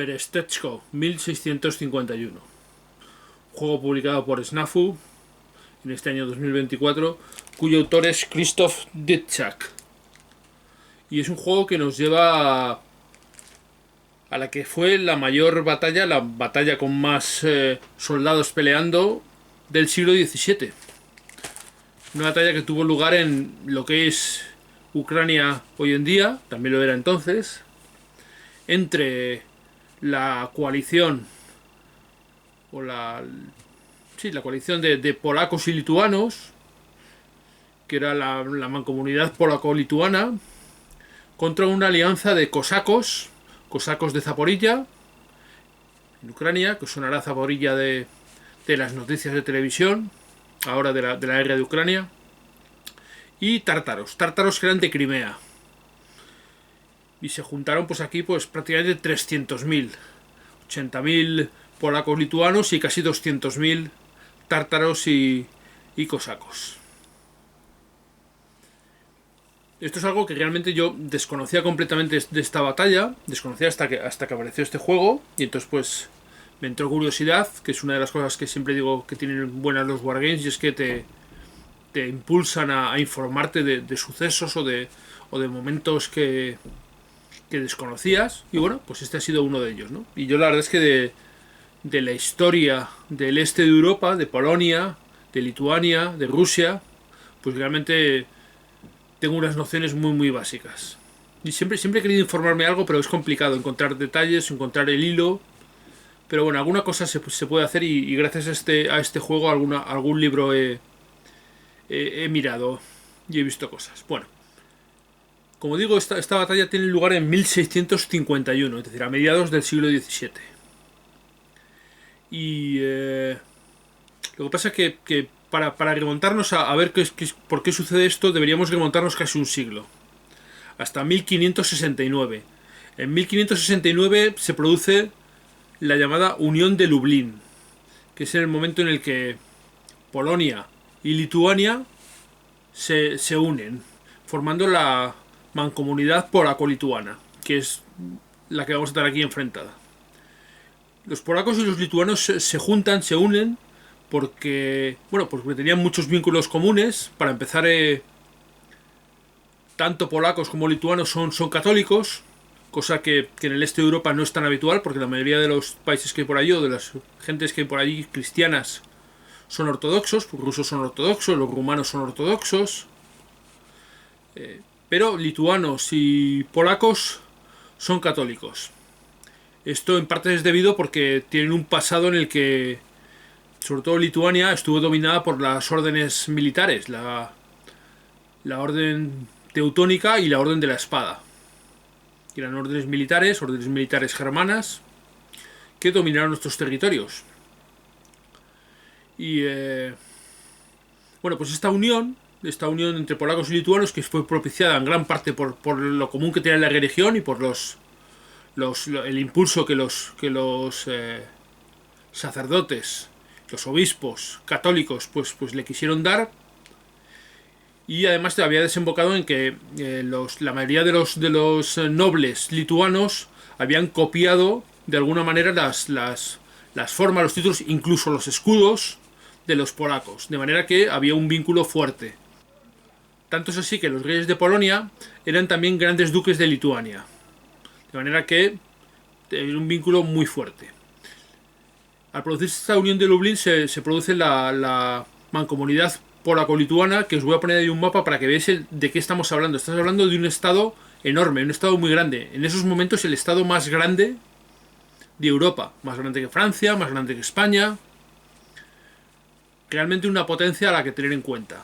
Berestechko 1651. Juego publicado por Snafu en este año 2024, cuyo autor es Krzysztof Dytczak. Y es un juego que nos lleva a la que fue la mayor batalla, la batalla con más soldados peleando del siglo XVII. Una batalla que tuvo lugar en lo que es Ucrania hoy en día, también lo era entonces, entre la coalición o la coalición de polacos y lituanos, que era la mancomunidad polaco-lituana, contra una alianza de cosacos de Zaporilla, en Ucrania, que sonará Zaporilla de las noticias de televisión, ahora de la guerra de Ucrania, y tártaros que eran de Crimea. Y se juntaron pues aquí pues prácticamente 300.000, 80.000 polacos lituanos y casi 200.000 tártaros y cosacos. Esto es algo que realmente yo desconocía completamente de esta batalla, desconocía hasta que apareció este juego, y entonces pues me entró curiosidad, que es una de las cosas que siempre digo que tienen buenas los wargames, y es que te impulsan a informarte de sucesos o de momentos que desconocías, y bueno, pues este ha sido uno de ellos, ¿no? Y yo la verdad es que de la historia del este de Europa, de Polonia, de Lituania, de Rusia, pues realmente tengo unas nociones muy básicas. Y siempre he querido informarme algo, pero es complicado encontrar detalles, encontrar el hilo. Pero bueno, alguna cosa se puede hacer, y gracias a este juego algún libro he mirado y he visto cosas. Bueno, como digo, esta batalla tiene lugar en 1651, es decir, a mediados del siglo XVII. Y lo que pasa es que para remontarnos a ver por qué sucede esto, deberíamos remontarnos casi un siglo, hasta 1569. En 1569 se produce la llamada Unión de Lublin, que es el momento en el que Polonia y Lituania se unen, formando la mancomunidad polaco-lituana, que es la que vamos a estar aquí enfrentada. Los polacos y los lituanos se juntan, se unen, porque tenían muchos vínculos comunes. Para empezar, tanto polacos como lituanos son católicos, cosa que en el este de Europa no es tan habitual, porque la mayoría de los países que hay por allí, o de las gentes que hay por allí cristianas, son ortodoxos. Los rusos son ortodoxos, los rumanos son ortodoxos, pero lituanos y polacos son católicos. Esto en parte es debido porque tienen un pasado en el que, sobre todo Lituania, estuvo dominada por las órdenes militares, la orden teutónica y la orden de la espada. Eran órdenes militares germanas, que dominaron nuestros territorios. Y pues esta unión entre polacos y lituanos, que fue propiciada en gran parte por lo común que tenía la religión y por el impulso que los sacerdotes, los obispos católicos pues le quisieron dar, y además había desembocado en que la mayoría de los nobles lituanos habían copiado de alguna manera las formas, los títulos, incluso los escudos de los polacos, de manera que había un vínculo fuerte. Tanto es así que los reyes de Polonia eran también grandes duques de Lituania, de manera que era un vínculo muy fuerte. Al producirse esta unión de Lublin se produce la mancomunidad polaco-lituana, que os voy a poner ahí un mapa para que veáis de qué estamos hablando. Estamos hablando de un estado enorme, un estado muy grande. En esos momentos el estado más grande de Europa, más grande que Francia, más grande que España. Realmente una potencia a la que tener en cuenta.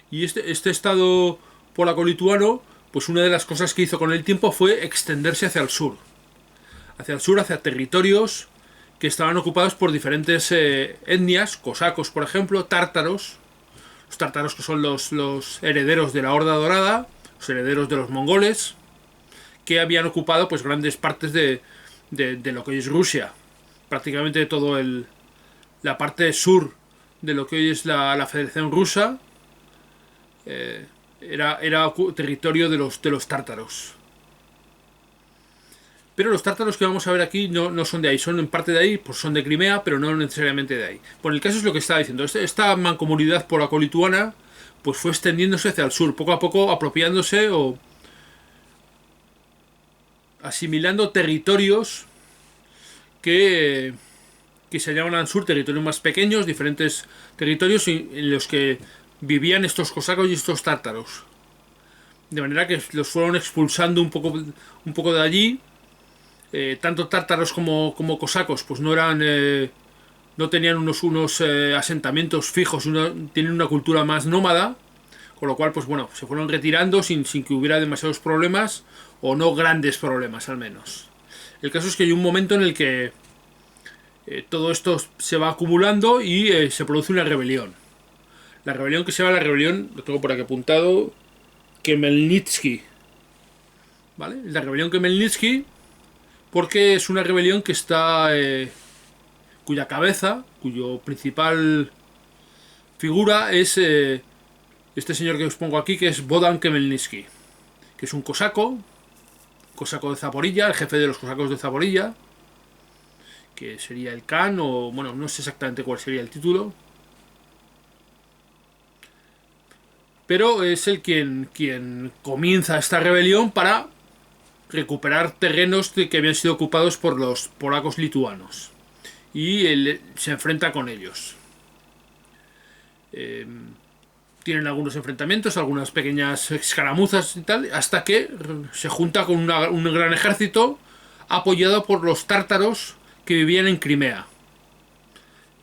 Y este estado polaco-lituano, pues una de las cosas que hizo con el tiempo fue extenderse hacia el sur, hacia territorios que estaban ocupados por diferentes etnias, cosacos por ejemplo, tártaros, los tártaros que son los herederos de la Horda Dorada, los herederos de los mongoles, que habían ocupado pues grandes partes de lo que hoy es Rusia, prácticamente todo la parte sur de lo que hoy es la Federación Rusa, era territorio de los tártaros. Pero los tártaros que vamos a ver aquí no son de ahí, son en parte de ahí, pues son de Crimea, pero no necesariamente de ahí. Bueno, el caso es lo que estaba diciendo. Esta mancomunidad polaco-lituana pues fue extendiéndose hacia el sur, poco a poco apropiándose o asimilando territorios que se llaman al sur, territorios más pequeños, diferentes territorios en los que vivían estos cosacos y estos tártaros. De manera que los fueron expulsando un poco de allí. Tanto tártaros como cosacos pues no tenían unos asentamientos fijos, tienen una cultura más nómada, con lo cual pues bueno, se fueron retirando sin que hubiera demasiados problemas, o no grandes problemas al menos. El caso es que hay un momento en el que todo esto se va acumulando y se produce una rebelión. La rebelión que se llama la rebelión, lo tengo por aquí apuntado, Khmelnytsky. ¿Vale? La rebelión Khmelnytsky, porque es una rebelión que está cuya cabeza, cuyo principal figura es este señor que os pongo aquí, que es Bohdan Khmelnytsky, que es un cosaco de Zaporilla, el jefe de los cosacos de Zaporilla, que sería el Khan, o bueno, no sé exactamente cuál sería el título, pero es el quien comienza esta rebelión para recuperar terrenos que habían sido ocupados por los polacos lituanos, y él se enfrenta con ellos. Tienen algunos enfrentamientos, algunas pequeñas escaramuzas y tal, hasta que se junta con un gran ejército apoyado por los tártaros que vivían en Crimea.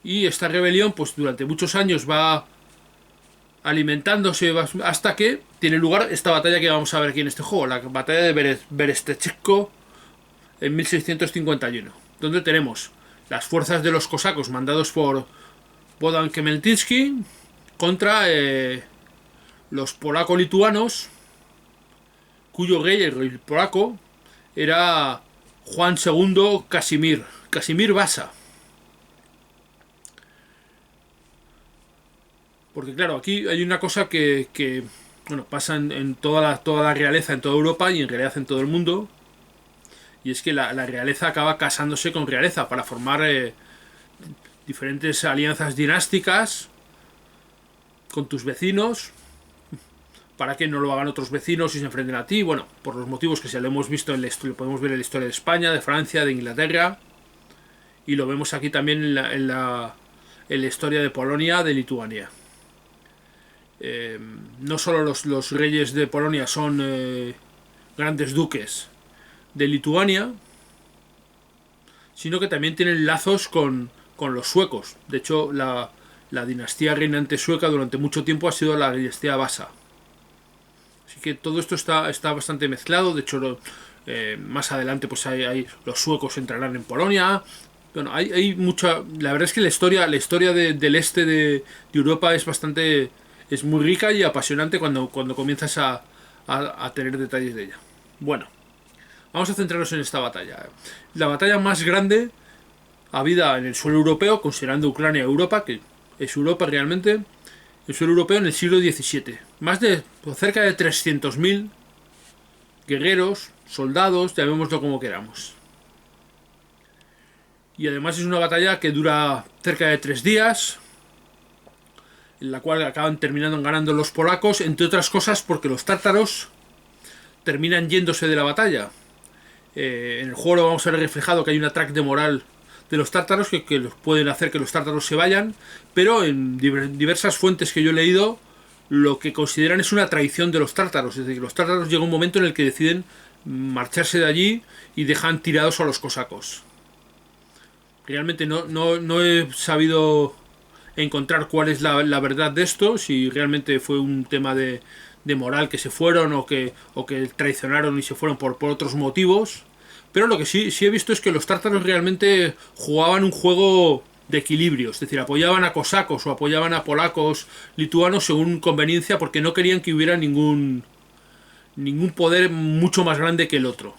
Y esta rebelión pues durante muchos años va alimentándose hasta que tiene lugar esta batalla que vamos a ver aquí en este juego, la batalla de Berestechko en 1651, donde tenemos las fuerzas de los cosacos mandados por Bohdan Khmelnytsky contra los polaco-lituanos, cuyo rey, el rey polaco, era Juan II Casimir Vasa. Porque claro, aquí hay una cosa que bueno, pasa en toda la realeza, en toda Europa y en realidad en todo el mundo, y es que la realeza acaba casándose con realeza para formar diferentes alianzas dinásticas con tus vecinos, para que no lo hagan otros vecinos y se enfrenten a ti. Bueno, por los motivos que ya lo hemos visto lo podemos ver en la historia de España, de Francia, de Inglaterra, y lo vemos aquí también en la historia de Polonia, de Lituania. No solo los reyes de Polonia son grandes duques de Lituania, sino que también tienen lazos con los suecos. De hecho, la dinastía reinante sueca durante mucho tiempo ha sido la dinastía Vasa. Así que todo esto está bastante mezclado. De hecho, más adelante pues los suecos entrarán en Polonia. Bueno, hay mucha. La verdad es que la historia del este de Europa es muy rica y apasionante cuando comienzas a tener detalles de ella. Bueno, vamos a centrarnos en esta batalla. La batalla más grande habida en el suelo europeo, considerando Ucrania Europa, que es Europa realmente, el suelo europeo en el siglo XVII. Cerca de 300.000 guerreros, soldados, llamémoslo como queramos. Y además es una batalla que dura cerca de 3 días, en la cual acaban terminando ganando los polacos, entre otras cosas porque los tártaros terminan yéndose de la batalla. En el juego lo vamos a ver reflejado que hay un ataque de moral de los tártaros que pueden hacer que los tártaros se vayan, pero en diversas fuentes que yo he leído lo que consideran es una traición de los tártaros. Es decir, los tártaros llega un momento en el que deciden marcharse de allí y dejan tirados a los cosacos. Realmente no he sabido encontrar cuál es la verdad de esto, si realmente fue un tema de moral que se fueron o que traicionaron y se fueron por otros motivos. Pero lo que sí he visto es que los tártaros realmente jugaban un juego de equilibrio, es decir, apoyaban a cosacos o apoyaban a polacos, lituanos según conveniencia, porque no querían que hubiera ningún poder mucho más grande que el otro.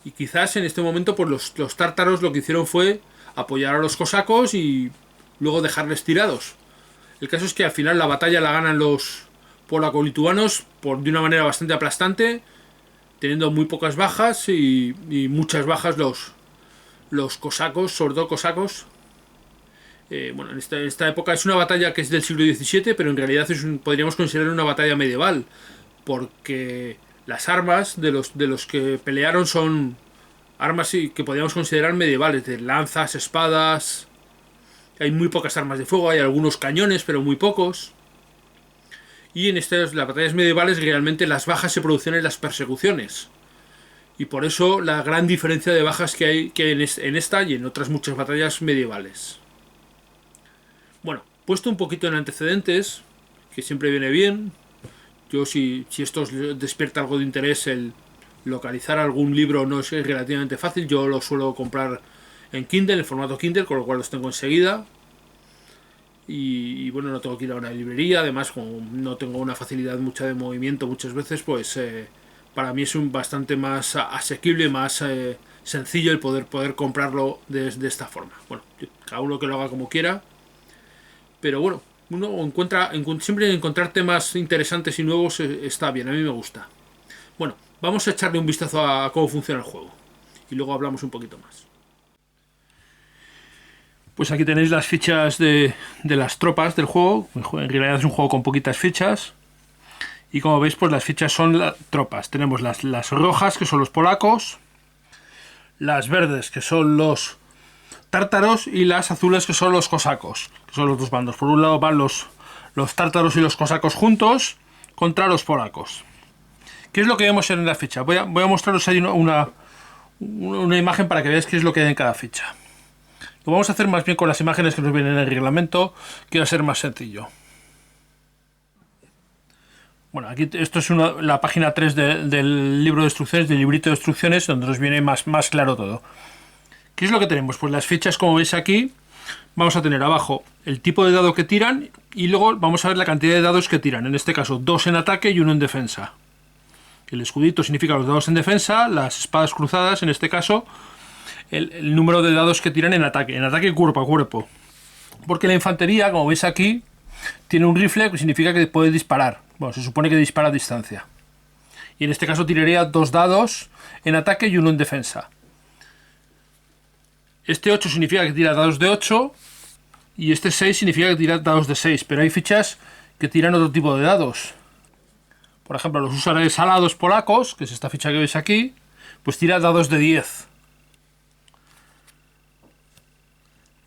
Y quizás en este momento pues los tártaros lo que hicieron fue apoyar a los cosacos y luego dejarles tirados. El caso es que al final la batalla la ganan los polaco-lituanos de una manera bastante aplastante. teniendo muy pocas bajas y muchas bajas los cosacos, sobre todo cosacos. Bueno, en esta época es una batalla que es del siglo XVII, pero en realidad podríamos considerar una batalla medieval, porque las armas de los que pelearon son armas que podríamos considerar medievales, de lanzas, espadas. Hay muy pocas armas de fuego, hay algunos cañones, pero muy pocos. Y en las batallas medievales realmente las bajas se producen en las persecuciones. Y por eso la gran diferencia de bajas que hay en esta y en otras muchas batallas medievales. Bueno, puesto un poquito en antecedentes, que siempre viene bien. Yo si esto os despierta algo de interés, el localizar algún libro no es relativamente fácil. Yo lo suelo comprar en Kindle, en formato Kindle, con lo cual los tengo enseguida. Y bueno, no tengo que ir a una librería. Además, como no tengo una facilidad mucha de movimiento muchas veces, pues para mí es bastante más asequible, más sencillo el poder comprarlo de esta forma. Bueno, cada uno que lo haga como quiera. Pero bueno, uno siempre encontrar temas interesantes y nuevos está bien, a mí me gusta. Bueno, vamos a echarle un vistazo a cómo funciona el juego. Y luego hablamos un poquito más. Pues aquí tenéis las fichas de las tropas del juego. En realidad es un juego con poquitas fichas. Y como veis, pues las fichas son las tropas. Tenemos las rojas, que son los polacos. Las verdes, que son los tártaros. Y las azules, que son los cosacos, que son los dos bandos. Por un lado van los tártaros y los cosacos juntos contra los polacos. ¿Qué es lo que vemos en la ficha? Voy a mostraros ahí una imagen para que veáis qué es lo que hay en cada ficha. Lo vamos a hacer más bien con las imágenes que nos vienen en el reglamento, que va a ser más sencillo. Bueno, aquí esto es la página 3 del libro de instrucciones, del librito de instrucciones, donde nos viene más claro todo. ¿Qué es lo que tenemos? Pues las fichas, como veis aquí, vamos a tener abajo el tipo de dado que tiran y luego vamos a ver la cantidad de dados que tiran. En este caso, 2 en ataque y 1 en defensa. El escudito significa los dados en defensa, las espadas cruzadas, en este caso, el número de dados que tiran en ataque cuerpo a cuerpo. Porque la infantería, como veis aquí, tiene un rifle que significa que puede disparar. Bueno, se supone que dispara a distancia. Y en este caso tiraría 2 dados en ataque y 1 en defensa. Este 8 significa que tira dados de 8 y este 6 significa que tira dados de 6. Pero hay fichas que tiran otro tipo de dados. Por ejemplo, los húsares alados polacos, que es esta ficha que veis aquí, pues tira dados de 10.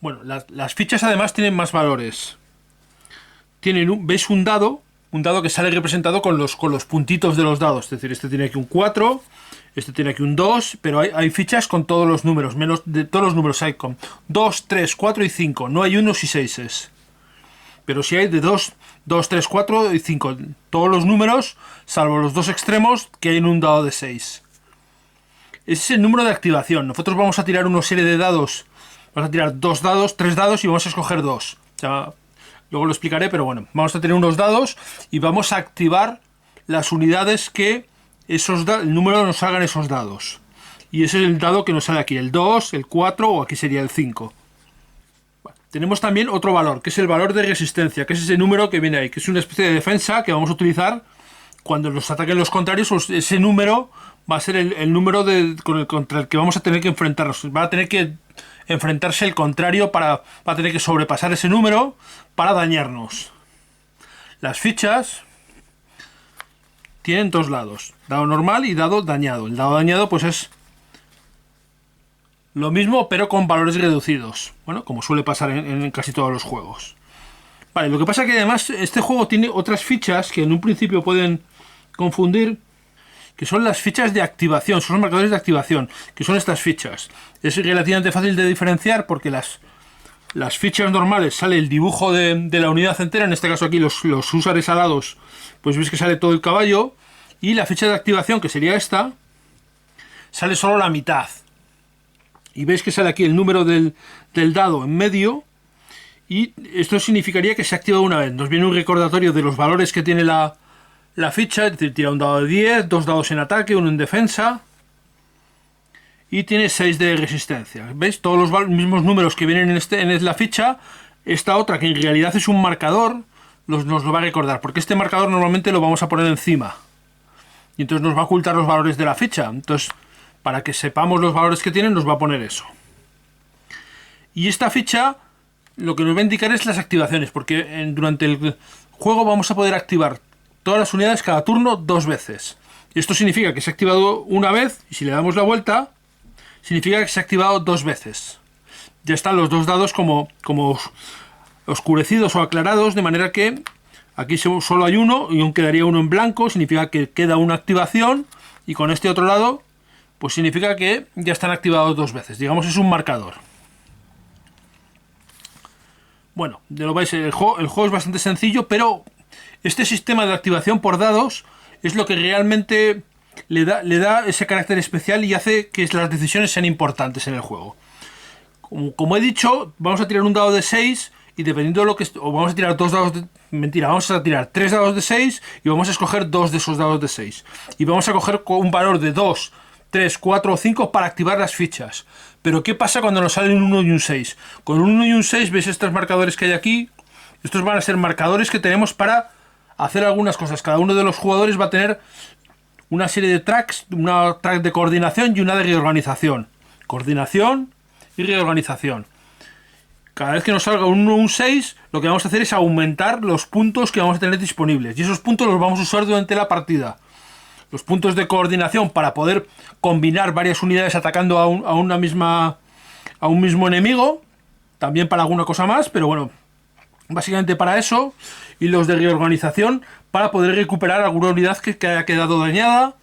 Bueno, las fichas además tienen más valores. ¿Veis un dado que sale representado con los puntitos de los dados? Es decir, este tiene aquí un 4, este tiene aquí un 2, pero hay fichas con todos los números, menos de todos los números hay con 2, 3, 4 y 5, no hay unos y 6. Pero sí hay de 2, 3, 4 y 5, todos los números, salvo los dos extremos, que hay en un dado de 6. Ese es el número de activación. Nosotros vamos a tirar una serie de dados. Vamos a tirar 2 dados, 3 dados y vamos a escoger 2. Ya, luego lo explicaré, pero bueno, vamos a tener unos dados y vamos a activar las unidades que el número nos hagan esos dados. Y ese es el dado que nos sale aquí, el 2, el 4 o aquí sería el 5. Bueno, tenemos también otro valor, que es el valor de resistencia, que es ese número que viene ahí, que es una especie de defensa que vamos a utilizar cuando nos ataquen los contrarios. Pues ese número va a ser el número contra el que vamos a tener que enfrentarnos. Va a tener que enfrentarse el contrario va a tener que sobrepasar ese número para dañarnos. Las fichas tienen 2 lados, dado normal y dado dañado. El dado dañado pues es lo mismo pero con valores reducidos, bueno, como suele pasar en casi todos los juegos. Vale, lo que pasa es que además este juego tiene otras fichas que en un principio pueden confundir, que son las fichas de activación, son los marcadores de activación, que son estas fichas. Es relativamente fácil de diferenciar porque las fichas normales sale el dibujo de la unidad entera, en este caso aquí los húsares alados, pues veis que sale todo el caballo, y la ficha de activación, que sería esta, sale solo la mitad. Y veis que sale aquí el número del dado en medio, y esto significaría que se activa una vez. Nos viene un recordatorio de los valores que tiene la ficha, es decir, tira un dado de 10, 2 dados en ataque, 1 en defensa, y tiene 6 de resistencia. ¿Veis? Todos los mismos números que vienen en la ficha. Esta otra, que en realidad es un marcador, nos lo va a recordar, porque este marcador normalmente lo vamos a poner encima. y entonces nos va a ocultar los valores de la ficha. Entonces, para que sepamos los valores que tienen, nos va a poner eso. Y esta ficha lo que nos va a indicar es las activaciones, porque durante el juego vamos a poder activar todas las unidades cada turno 2 veces. Y esto significa que se ha activado una vez, y si le damos la vuelta, significa que se ha activado 2 veces. Ya están los 2 dados como oscurecidos o aclarados, de manera que aquí solo hay uno y aún quedaría uno en blanco, significa que queda una activación, y con este otro lado pues significa que ya están activados 2 veces. Digamos, es un marcador. Bueno, lo veis, el juego es bastante sencillo, pero este sistema de activación por dados es lo que realmente le da ese carácter especial y hace que las decisiones sean importantes en el juego. Como he dicho, vamos a tirar un dado de 6 y dependiendo de lo que... O vamos a tirar 2 dados de... Mentira, vamos a tirar 3 dados de 6 y vamos a escoger 2 de esos dados de 6. Y vamos a coger un valor de 2, 3, 4 o 5 para activar las fichas. Pero ¿qué pasa cuando nos salen un 1 y un 6? Con un 1 y un 6, ¿veis estos marcadores que hay aquí? Estos van a ser marcadores que tenemos para hacer algunas cosas. Cada uno de los jugadores va a tener una serie de tracks, una track de coordinación y una de reorganización. Coordinación y reorganización. Cada vez que nos salga un 1 o un 6, lo que vamos a hacer es aumentar los puntos que vamos a tener disponibles. Y esos puntos los vamos a usar durante la partida. Los puntos de coordinación para poder combinar varias unidades atacando a un mismo enemigo. También para alguna cosa más, pero bueno, básicamente para eso. Y los de reorganización para poder recuperar alguna unidad que haya quedado dañada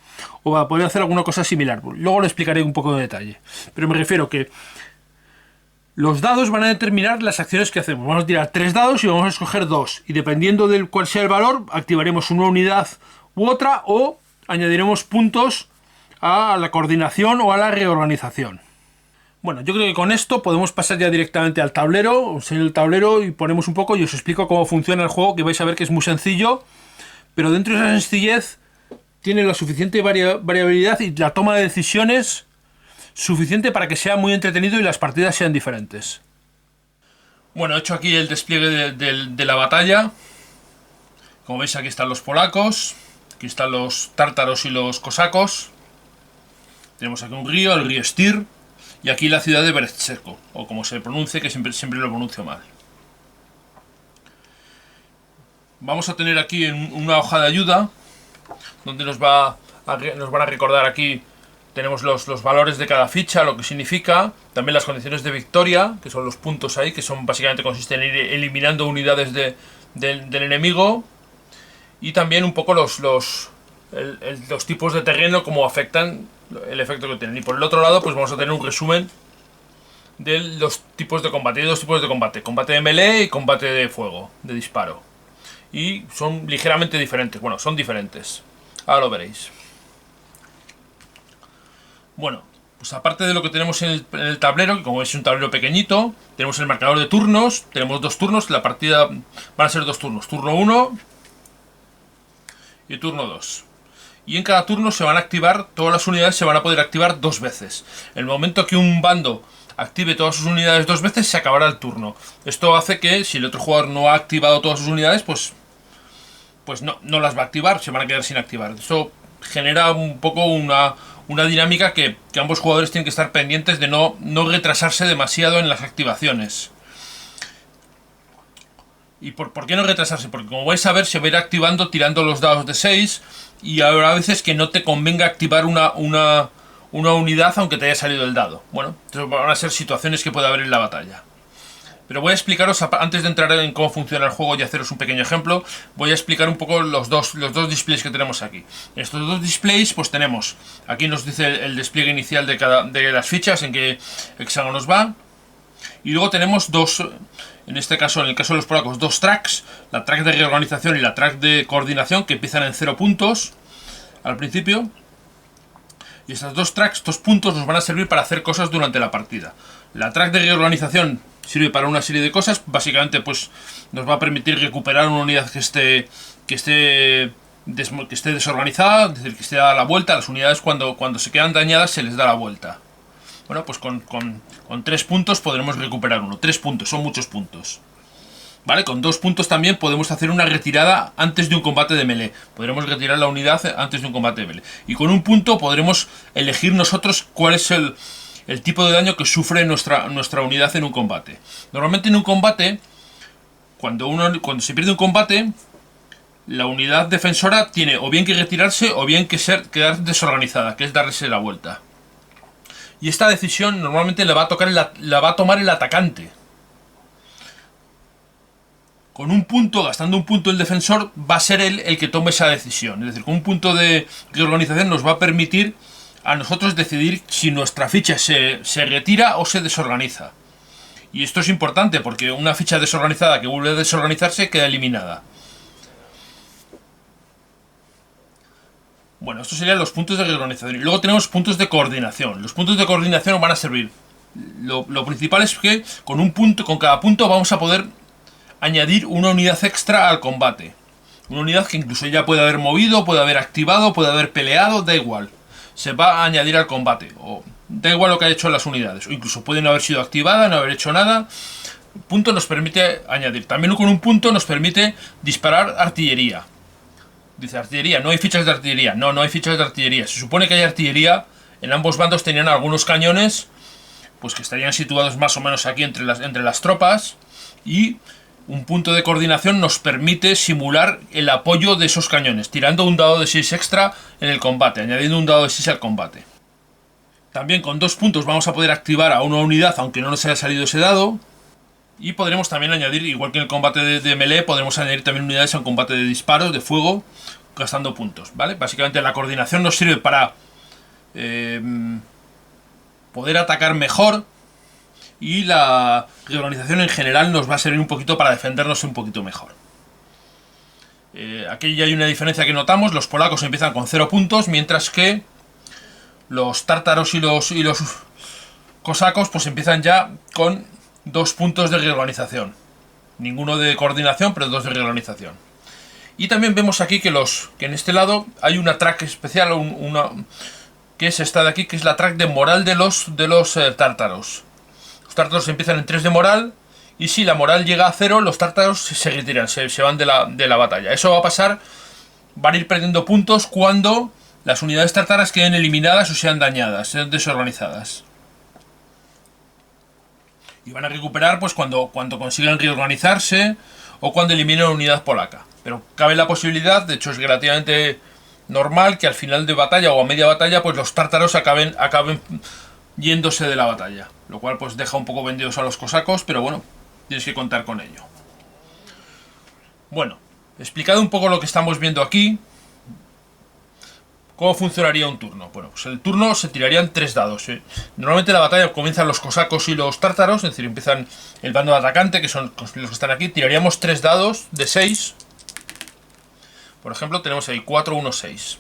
o para poder hacer alguna cosa similar. Luego lo explicaré un poco de detalle. Pero me refiero que los dados van a determinar las acciones que hacemos. Vamos a tirar 3 dados y vamos a escoger 2. Y dependiendo del cuál sea el valor, activaremos una unidad u otra o añadiremos puntos a la coordinación o a la reorganización. Bueno, yo creo que con esto podemos pasar ya directamente al tablero. Os enseño el tablero y ponemos un poco y os explico cómo funciona el juego, que vais a ver que es muy sencillo. Pero dentro de esa sencillez tiene la suficiente variabilidad y la toma de decisiones suficiente para que sea muy entretenido y las partidas sean diferentes. Bueno, he hecho aquí el despliegue de la batalla. Como veis, aquí están los polacos, aquí están los tártaros y los cosacos. Tenemos aquí un río, el río Styr, y aquí la ciudad de Berezczewo, o como se pronuncie, que siempre lo pronuncio mal. Vamos a tener aquí una hoja de ayuda, donde nos van a recordar aquí. Tenemos los valores de cada ficha, lo que significa, también las condiciones de victoria, que son los puntos ahí, que son básicamente consisten en ir eliminando unidades del enemigo, y también un poco los tipos de terreno, cómo afectan el efecto que tienen. Y por el otro lado, pues vamos a tener un resumen de los tipos de combate. Hay 2 tipos de combate: combate de melee y combate de fuego, de disparo. Y son ligeramente diferentes, bueno, son diferentes. Ahora lo veréis. Bueno, pues aparte de lo que tenemos en el tablero, que como veis es un tablero pequeñito, tenemos el marcador de turnos, tenemos 2 turnos, la partida van a ser 2 turnos, turno 1 y turno 2. Y en cada turno se van a activar, todas las unidades se van a poder activar 2 veces. En el momento que un bando active todas sus unidades 2 veces, se acabará el turno. Esto hace que si el otro jugador no ha activado todas sus unidades, pues no las va a activar, se van a quedar sin activar. Esto genera un poco una dinámica que ambos jugadores tienen que estar pendientes de no retrasarse demasiado en las activaciones. ¿Y por qué no retrasarse? Porque como vais a ver, se va a ir activando tirando los dados de 6 y habrá veces que no te convenga activar una unidad aunque te haya salido el dado. Bueno, entonces van a ser situaciones que puede haber en la batalla. Pero voy a explicaros, antes de entrar en cómo funciona el juego y haceros un pequeño ejemplo, voy a explicar un poco los dos displays que tenemos aquí. En estos 2 displays, pues tenemos, aquí nos dice el despliegue inicial de las fichas, en qué hexágonos va. Y luego tenemos 2, en este caso, en el caso de los polacos, 2 tracks, la track de reorganización y la track de coordinación, que empiezan en 0 puntos al principio. Y estas 2 tracks, estos puntos, nos van a servir para hacer cosas durante la partida. La track de reorganización sirve para una serie de cosas, básicamente pues nos va a permitir recuperar una unidad que esté desorganizada, es decir, que esté dada la vuelta. Las unidades cuando se quedan dañadas se les da la vuelta. Bueno, pues con 3 puntos podremos recuperar uno. 3 puntos, son muchos puntos. ¿Vale? Con 2 puntos también podemos hacer una retirada antes de un combate de melee. Podremos retirar la unidad antes de un combate de melee. Y con 1 punto podremos elegir nosotros cuál es el tipo de daño que sufre nuestra unidad en un combate. Normalmente en un combate, cuando se pierde un combate, la unidad defensora tiene o bien que retirarse o bien que quedar desorganizada, que es darse la vuelta. Y esta decisión normalmente la va a tomar el atacante. Con 1 punto, gastando 1 punto el defensor, va a ser él el que tome esa decisión. Es decir, con 1 punto de reorganización nos va a permitir a nosotros decidir si nuestra ficha se retira o se desorganiza. Y esto es importante porque una ficha desorganizada que vuelve a desorganizarse queda eliminada. Bueno, estos serían los puntos de reorganización. Y luego tenemos puntos de coordinación. Los puntos de coordinación nos van a servir. Lo principal es que con cada punto vamos a poder añadir una unidad extra al combate. Una unidad que incluso ya puede haber movido, puede haber activado, puede haber peleado, da igual. Se va a añadir al combate. O da igual lo que haya hecho las unidades. O incluso puede no haber sido activada, no haber hecho nada. El punto nos permite añadir. También con 1 punto nos permite disparar artillería. Dice artillería, no hay fichas de artillería. No, no hay fichas de artillería. Se supone que hay artillería. En ambos bandos tenían algunos cañones, pues que estarían situados más o menos aquí entre las tropas. Y 1 punto de coordinación nos permite simular el apoyo de esos cañones, tirando un dado de 6 extra en el combate, añadiendo un dado de 6 al combate. También con 2 puntos vamos a poder activar a una unidad, aunque no nos haya salido ese dado. Y podremos también añadir, igual que en el combate de melee, podremos añadir también unidades a un combate de disparos, de fuego, gastando puntos, ¿vale? Básicamente la coordinación nos sirve para poder atacar mejor. Y la reorganización en general nos va a servir un poquito para defendernos un poquito mejor. Aquí ya hay una diferencia que notamos. Los polacos empiezan con 0 puntos, mientras que los tártaros y los cosacos pues empiezan ya con 2 puntos de reorganización. Ninguno de coordinación, pero 2 de reorganización. Y también vemos aquí que en este lado hay una track especial, que es esta de aquí, que es la track de moral de los tártaros. Los tártaros empiezan en 3 de moral, y si la moral llega a 0, los tártaros se retiran, se van de la batalla. Eso va a pasar, van a ir perdiendo puntos cuando las unidades tártaras queden eliminadas o sean dañadas, sean desorganizadas. Y van a recuperar pues cuando consigan reorganizarse o cuando eliminen una unidad polaca. Pero cabe la posibilidad, de hecho es relativamente normal, que al final de batalla o a media batalla pues los tártaros acaben yéndose de la batalla. Lo cual pues deja un poco vendidos a los cosacos, pero bueno, tienes que contar con ello. Bueno, explicado un poco lo que estamos viendo aquí, ¿cómo funcionaría un turno? Bueno, pues el turno se tirarían 3 dados. Normalmente la batalla comienzan los cosacos y los tártaros, es decir, empiezan el bando de atacante, que son los que están aquí. Tiraríamos 3 dados de 6. Por ejemplo, tenemos ahí 4, 1, 6.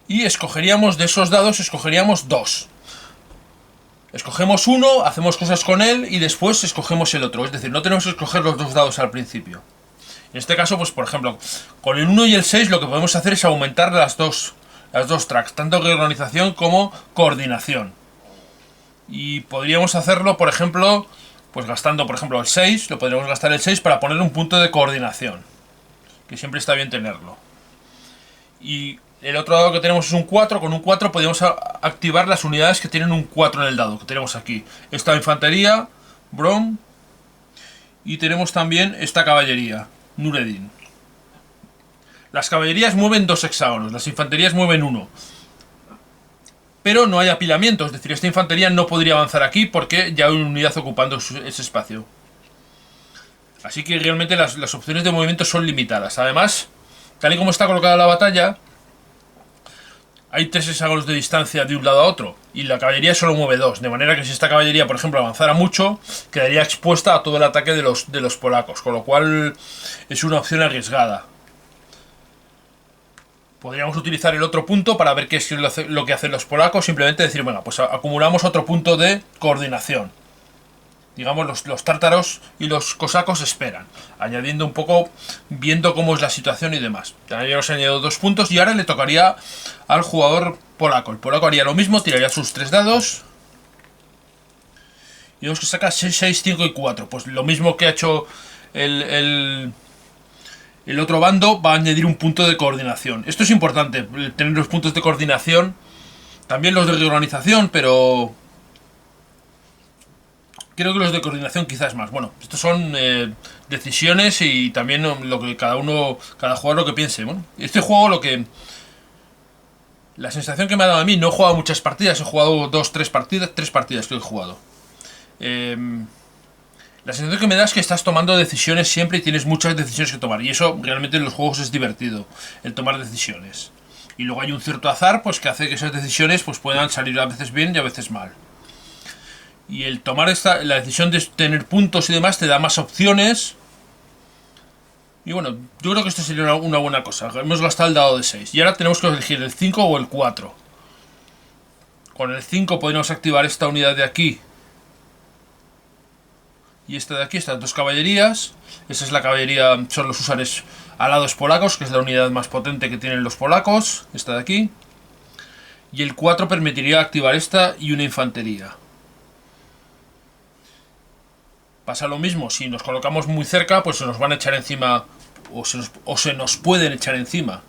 Y escogeríamos de esos dados, escogeríamos 2. Escogemos uno, hacemos cosas con él y después escogemos el otro. Es decir, no tenemos que escoger los 2 dados al principio. En este caso, pues por ejemplo, con el 1 y el 6 lo que podemos hacer es aumentar las dos tracks, tanto reorganización como coordinación. Y podríamos hacerlo, por ejemplo, pues gastando, por ejemplo, el 6, lo podríamos gastar el 6 para poner un punto de coordinación, que siempre está bien tenerlo. Y el otro dado que tenemos es un 4, con un 4 podemos activar las unidades que tienen un 4 en el dado, que tenemos aquí. Esta infantería, Brom, y tenemos también esta caballería, Nureddin. Las caballerías mueven 2 hexágonos, las infanterías mueven 1. Pero no hay apilamiento, es decir, esta infantería no podría avanzar aquí porque ya hay una unidad ocupando ese espacio. Así que realmente las opciones de movimiento son limitadas. Además, tal y como está colocada la batalla, hay 3 hexágonos de distancia de un lado a otro y la caballería solo mueve 2, de manera que si esta caballería, por ejemplo, avanzara mucho, quedaría expuesta a todo el ataque de los polacos, con lo cual es una opción arriesgada. Podríamos utilizar el otro punto para ver qué es lo que hacen los polacos, simplemente decir, bueno, pues acumulamos otro punto de coordinación. Digamos, los tártaros y los cosacos esperan, añadiendo un poco, viendo cómo es la situación y demás. Ya hemos añadido 2 puntos y ahora le tocaría al jugador polaco. El polaco haría lo mismo, tiraría sus 3 dados Y vemos que saca 6, 6, 5 y 4. Pues lo mismo que ha hecho el otro bando, va a añadir un punto de coordinación. Esto es importante, tener los puntos de coordinación. También los de reorganización, pero creo que los de coordinación quizás más. Bueno, estos son decisiones y también lo que cada jugador lo que piense. Bueno, este juego la sensación que me ha dado a mí, no he jugado muchas partidas, he jugado 2, 3 partidas, 3 partidas que he jugado. La sensación que me da es que estás tomando decisiones siempre y tienes muchas decisiones que tomar. Y eso realmente en los juegos es divertido, el tomar decisiones. Y luego hay un cierto azar pues que hace que esas decisiones pues puedan salir a veces bien y a veces mal. Y el tomar la decisión de tener puntos y demás te da más opciones. Y bueno, yo creo que esto sería una buena cosa. Hemos gastado el dado de 6. Y ahora tenemos que elegir el 5 o el 4. Con el 5 podemos activar esta unidad de aquí. Y esta de aquí, estas dos caballerías. Esa es la caballería, son los húsares alados polacos, que es la unidad más potente que tienen los polacos. Esta de aquí. Y el 4 permitiría activar esta y una infantería. Pasa lo mismo, si nos colocamos muy cerca, pues se nos van a echar encima o se nos pueden echar encima.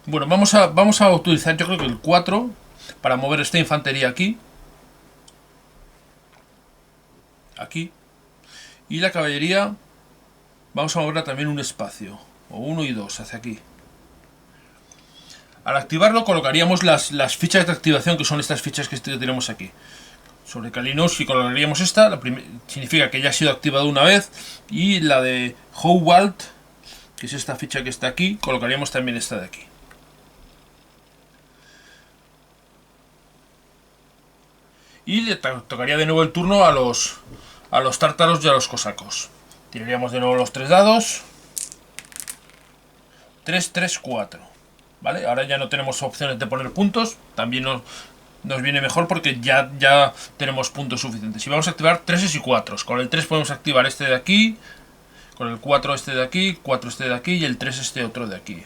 Bueno, vamos a utilizar yo creo que el 4 para mover esta infantería aquí. Aquí. Y la caballería vamos a moverla también un espacio, o 1 y 2 hacia aquí. Al activarlo colocaríamos las fichas de activación, que son estas fichas que tenemos aquí. Sobre Kalinowski colocaríamos esta, significa que ya ha sido activado una vez, y la de Howald, que es esta ficha que está aquí, colocaríamos también esta de aquí. Y le tocaría de nuevo el turno a los tártaros y a los cosacos. Tiraríamos de nuevo los 3 dados. 3, 3, 4. ¿Vale? Ahora ya no tenemos opciones de poner puntos. También nos viene mejor porque ya tenemos puntos suficientes. Y vamos a activar 3 y 4. Con el 3 podemos activar este de aquí. Con el 4 este de aquí. 4 este de aquí. Y el 3 este otro de aquí.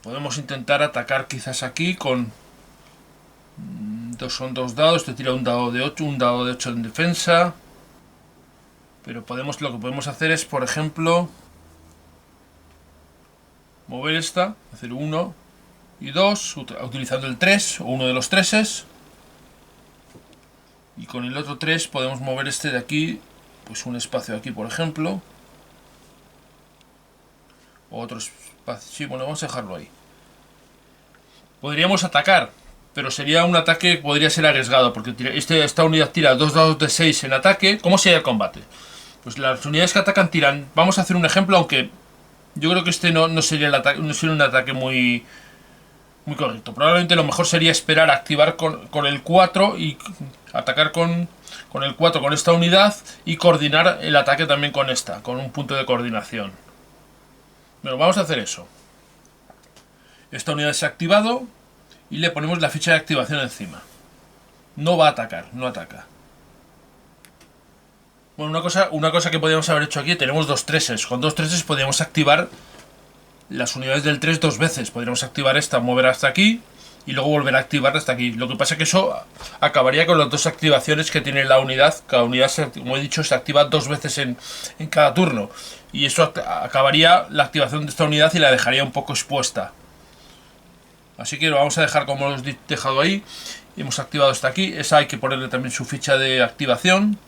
Podemos intentar atacar quizás aquí con... son 2 dados. Te tira un dado de 8. Un dado de 8 en defensa. Pero lo que podemos hacer es, por ejemplo... mover esta. Hacer 1 y 2. Utilizando el 3 o uno de los 3's. Y con el otro 3 podemos mover este de aquí. Pues un espacio aquí, por ejemplo. Otro espacio. Sí, bueno, vamos a dejarlo ahí. Podríamos atacar, pero sería un ataque que podría ser arriesgado, porque esta unidad tira 2 dados de 6 en ataque. ¿Cómo sería el combate? Pues las unidades que atacan tiran... Vamos a hacer un ejemplo, aunque yo creo que este no sería un ataque muy correcto. Probablemente lo mejor sería esperar a activar con el 4 y atacar con el 4 con esta unidad y coordinar el ataque también con esta, con un punto de coordinación. Bueno, vamos a hacer eso. Esta unidad se ha activado y le ponemos la ficha de activación encima. No va a atacar, no ataca. Bueno, una cosa que podríamos haber hecho aquí, tenemos 2 3's. Con 2 3's podríamos activar las unidades del 3 2 veces. Podríamos activar esta, mover hasta aquí y luego volver a activar hasta aquí. Lo que pasa es que eso acabaría con las 2 activaciones que tiene la unidad. Cada unidad, como he dicho, se activa 2 veces en cada turno. Y eso acabaría la activación de esta unidad y la dejaría un poco expuesta. Así que lo vamos a dejar como lo he dejado ahí. Hemos activado esta aquí. Esa hay que ponerle también su ficha de activación.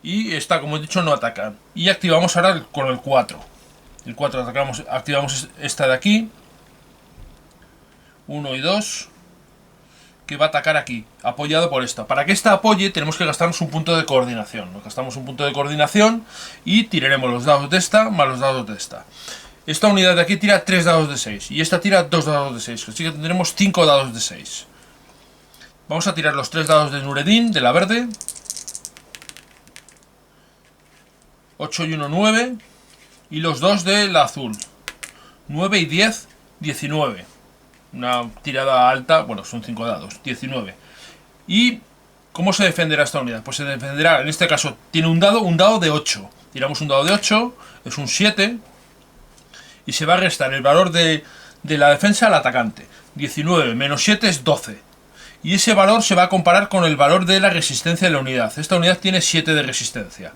Y esta, como he dicho, no ataca. Y activamos ahora con el 4. El 4 activamos esta de aquí. 1 y 2. Que va a atacar aquí, apoyado por esta. Para que esta apoye tenemos que gastarnos un punto de coordinación. Nos gastamos un punto de coordinación y tiraremos los dados de esta más los dados de esta. Esta unidad de aquí tira 3 dados de 6 y esta tira 2 dados de 6. Así que tendremos 5 dados de 6. Vamos a tirar los 3 dados de Nureddin, de la verde. 8 y 1, 9. Y los 2 de la azul. 9 y 10, 19. Una tirada alta, bueno, son 5 dados, 19. ¿Y cómo se defenderá esta unidad? Pues se defenderá, en este caso, tiene un dado de 8. Tiramos un dado de 8, es un 7. Y se va a restar el valor de la defensa al atacante. 19 menos 7 es 12. y ese valor se va a comparar con el valor de la resistencia de la unidad. Esta unidad tiene 7 de resistencia.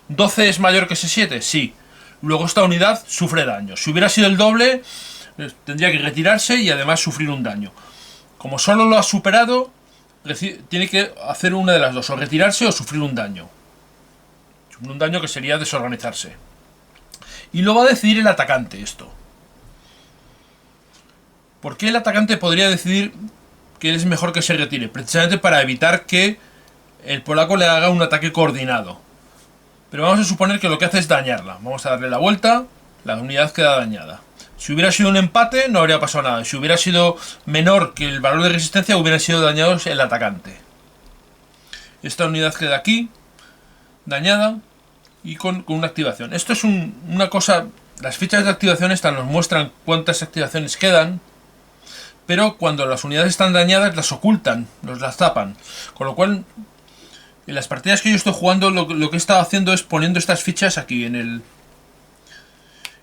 ¿12 es mayor que ese 7? Sí. Luego esta unidad sufre daño. Si hubiera sido el doble, tendría que retirarse y además sufrir un daño. Como solo lo ha superado, tiene que hacer una de las dos, o retirarse o sufrir un daño. Un daño que sería desorganizarse. Y lo va a decidir el atacante esto. ¿Por qué el atacante podría decidir que es mejor que se retire? Precisamente para evitar que el polaco le haga un ataque coordinado. Pero vamos a suponer que lo que hace es dañarla. Vamos a darle la vuelta, la unidad queda dañada. Si hubiera sido un empate no habría pasado nada. Si hubiera sido menor que el valor de resistencia hubiera sido dañado el atacante. Esta unidad queda aquí, dañada, y con una activación. Esto es una cosa... Las fichas de activación estas nos muestran cuántas activaciones quedan, pero cuando las unidades están dañadas las ocultan, las tapan. Con lo cual, en las partidas que yo estoy jugando, lo que he estado haciendo es poniendo estas fichas aquí en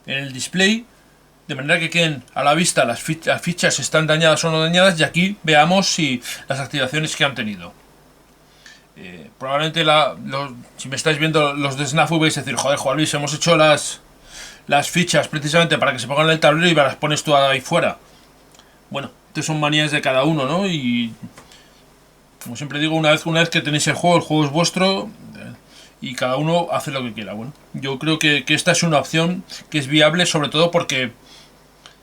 el display, de manera que queden a la vista las fichas están dañadas o no dañadas, y aquí veamos si las activaciones que han tenido. Probablemente si me estáis viendo los de Snafu vais a decir, joder, Juan Luis, hemos hecho las fichas precisamente para que se pongan en el tablero y las pones tú ahí fuera. Bueno, estas son manías de cada uno, ¿no? Y como siempre digo, una vez que tenéis el juego es vuestro y cada uno hace lo que quiera. Bueno, yo creo que esta es una opción que es viable, sobre todo porque,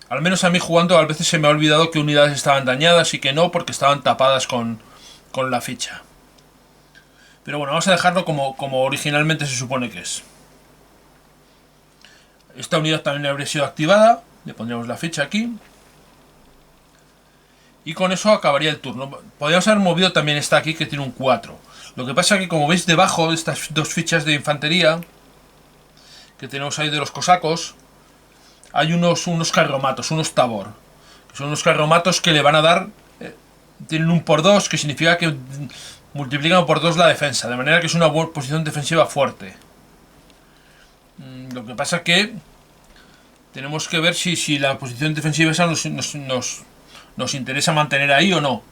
al menos a mí jugando, a veces se me ha olvidado que unidades estaban dañadas y que no, porque estaban tapadas con la ficha. Pero bueno, vamos a dejarlo como originalmente se supone que es. Esta unidad también habría sido activada. Le pondríamos la ficha aquí. Y con eso acabaría el turno. Podríamos haber movido también esta aquí, que tiene un 4. Lo que pasa es que, como veis debajo de estas dos fichas de infantería que tenemos ahí de los cosacos, hay unos carromatos, unos tabor. Que son unos carromatos que le van a dar... tienen un por 2, que significa que multiplican por 2 la defensa, de manera que es una buena posición defensiva fuerte. Lo que pasa que tenemos que ver si la posición defensiva esa nos interesa mantener ahí o no.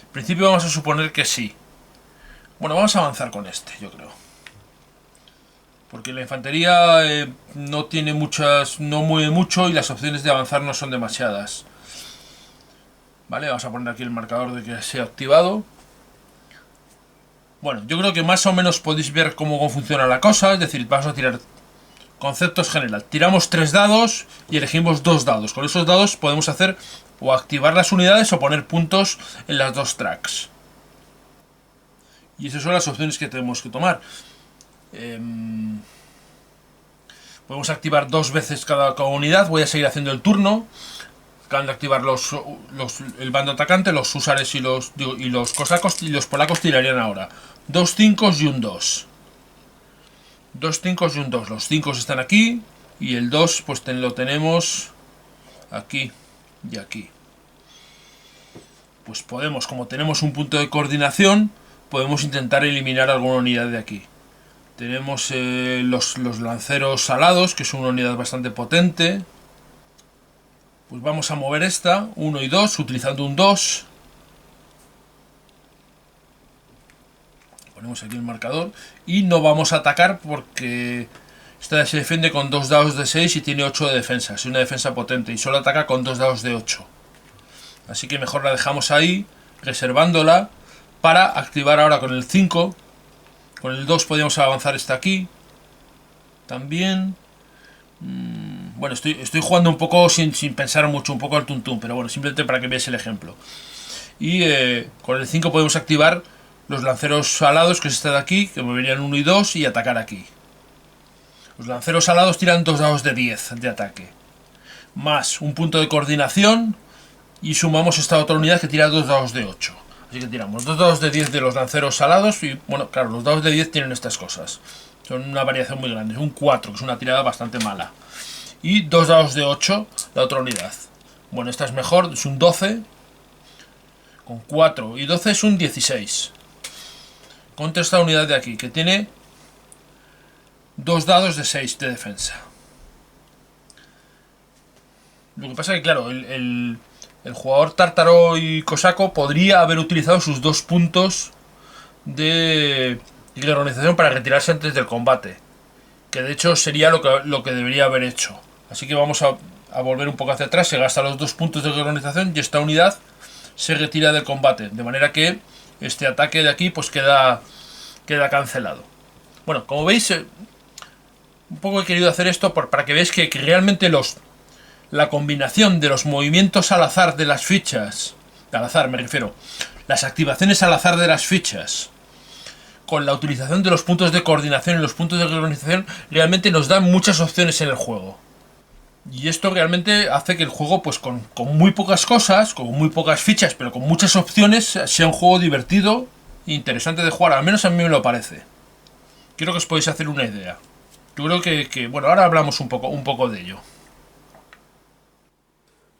En principio vamos a suponer que sí. Bueno, vamos a avanzar con este, yo creo. Porque la infantería no tiene muchas, no mueve mucho y las opciones de avanzar no son demasiadas. Vale, vamos a poner aquí el marcador de que se ha activado. Bueno, yo creo que más o menos podéis ver cómo funciona la cosa. Es decir, vamos a tirar conceptos general. Tiramos 3 dados y elegimos 2 dados. Con esos dados podemos hacer o activar las unidades o poner puntos en las 2 tracks. Y esas son las opciones que tenemos que tomar. Podemos activar 2 veces cada unidad. Voy a seguir haciendo el turno. Acaban de activar el bando atacante, los húsares y los cosacos, y los polacos tirarían ahora 2 5 y un 2. 2 5 y un 2. Los 5 están aquí y el 2 pues lo tenemos aquí y aquí. Pues podemos, como tenemos un punto de coordinación, podemos intentar eliminar alguna unidad de aquí. Tenemos los lanceros alados, que es una unidad bastante potente. Pues vamos a mover esta, 1 y 2, utilizando un 2. Ponemos aquí el marcador. Y no vamos a atacar porque esta se defiende con 2 dados de 6 y tiene 8 de defensa. Es una defensa potente y solo ataca con 2 dados de 8. Así que mejor la dejamos ahí, reservándola para activar ahora con el 5. Con el 2 podríamos avanzar esta aquí. También... Bueno, estoy jugando un poco sin pensar mucho, un poco al tuntún, pero bueno, simplemente para que veáis el ejemplo. Y con el 5 podemos activar los lanceros alados, que es esta de aquí, que moverían 1 y 2 y atacar aquí. Los lanceros alados tiran 2 dados de 10 de ataque, más un punto de coordinación, y sumamos esta otra unidad que tira 2 dados de 8. Así que tiramos 2 dados de 10 de los lanceros alados y, bueno, claro, los dados de 10 tienen estas cosas. Son una variación muy grande. Un 4, que es una tirada bastante mala. Y 2 dados de 8, la otra unidad. Bueno, esta es mejor, es un 12. Con 4 y 12 es un 16. Contra esta unidad de aquí, que tiene 2 dados de 6 de defensa. Lo que pasa es que, claro, el jugador tártaro y cosaco podría haber utilizado sus 2 puntos de guerronización para retirarse antes del combate, que de hecho sería lo que debería haber hecho. Así que vamos a volver un poco hacia atrás. Se gasta los 2 puntos de guerronización y esta unidad se retira del combate, de manera que este ataque de aquí pues queda cancelado. Bueno, como veis, un poco he querido hacer esto para que veáis que realmente la combinación de los movimientos al azar de las fichas, al azar me refiero, las activaciones al azar de las fichas, con la utilización de los puntos de coordinación y los puntos de organización, realmente nos dan muchas opciones en el juego. Y esto realmente hace que el juego, pues con muy pocas cosas, con muy pocas fichas, pero con muchas opciones, sea un juego divertido e interesante de jugar. Al menos a mí me lo parece. Quiero que os podáis hacer una idea. Yo creo que bueno, ahora hablamos un poco de ello.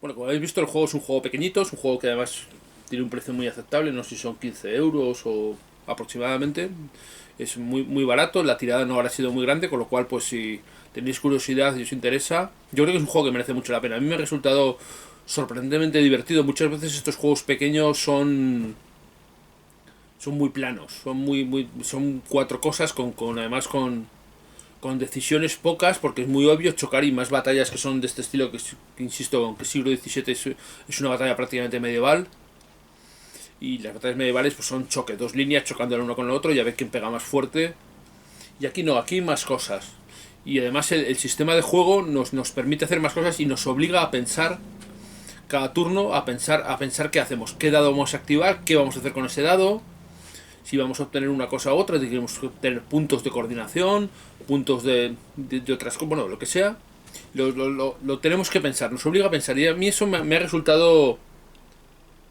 Bueno, como habéis visto, el juego es un juego pequeñito, es un juego que además tiene un precio muy aceptable, no sé si son 15 euros o aproximadamente. Es muy barato, la tirada no habrá sido muy grande, con lo cual pues si tenéis curiosidad y os interesa, yo creo que es un juego que merece mucho la pena. A mí me ha resultado sorprendentemente divertido. Muchas veces estos juegos pequeños son muy planos, son 4 cosas además con decisiones pocas, porque es muy obvio chocar, y más batallas que son de este estilo, que insisto, aunque siglo XVII es una batalla prácticamente medieval, y las batallas medievales pues son choque, 2 líneas chocando el uno con el otro y a ver quién pega más fuerte. Y aquí no, aquí hay más cosas. Y además el sistema de juego nos permite hacer más cosas y nos obliga a pensar cada turno, a pensar qué hacemos, qué dado vamos a activar, qué vamos a hacer con ese dado, si vamos a obtener una cosa u otra, si queremos obtener puntos de coordinación, puntos de otras cosas, bueno, lo que sea. Lo tenemos que pensar, nos obliga a pensar, y a mí eso me ha resultado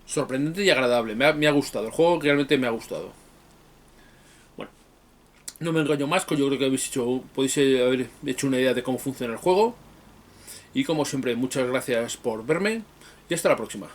sorprendente y agradable. Me ha gustado, el juego realmente me ha gustado. Bueno, no me engaño más, que yo creo que podéis haber hecho una idea de cómo funciona el juego. Y como siempre, muchas gracias por verme y hasta la próxima.